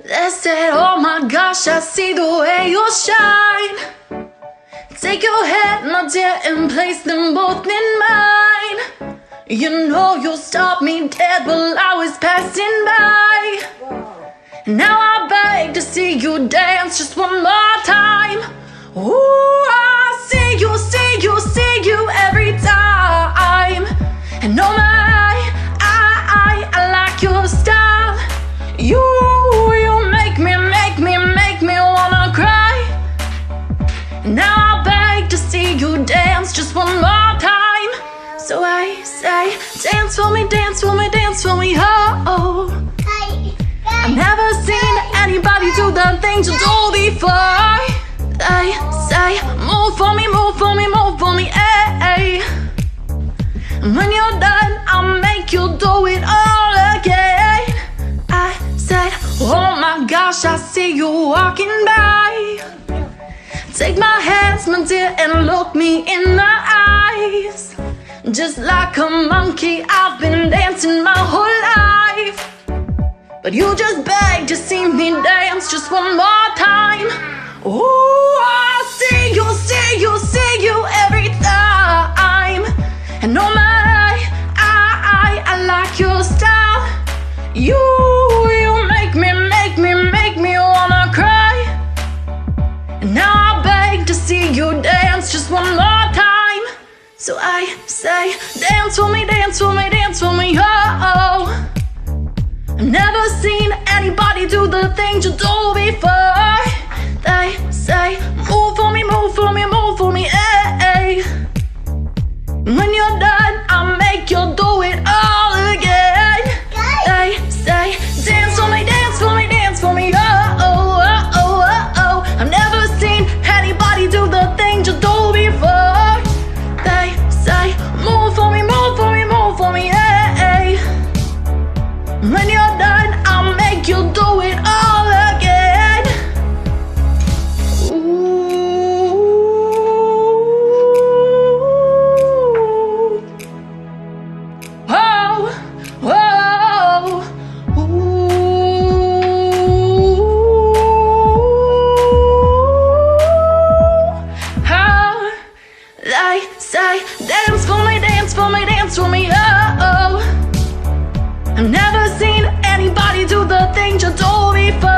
They said, oh my gosh, I see the way you shine. Take your hand, my dear, and place them both in mine. You know you'll stop me dead while I was passing by. Now I beg to see you dance just one more time. Ooh, I see you, see you, see you every time. And oh my, I like your style. You make me wanna cry. Now I beg to see you dance just one more time. So I say, dance for me, dance for me, dance for me, oh. I've never seen anybody do the things you do before. They say, move for me, move for me, move for me, eh. And when you're done, I'll make you do it all again. I said, oh my gosh, I see you walking by. Take my hands, my dear, and look me in the eyes. Just like a monkey, I've been dancing my whole life. But you just beg to see me dance just one more time. Ooh, I see you, see you, see you every time. And oh my, I like your style. You make me wanna cry. And now I beg to see you dance just one more time. So I say, dance for me, dance for me, dance for me, oh. I've never seen anybody do the things you do before. They say, move for me, move for me, move for me, eh. When you're done, I'll make you do it all again. They say, dance for me, dance for me, dance for me, oh. I've never seen anybody do the things you do before. They say, move for me, move for me, move for me, eh. When you're done, I'll make you do it all again. Ooh. Oh, oh, ooh. How they say, dance for me, dance for me, dance for me, oh. I've never seen anybody do the things you do before.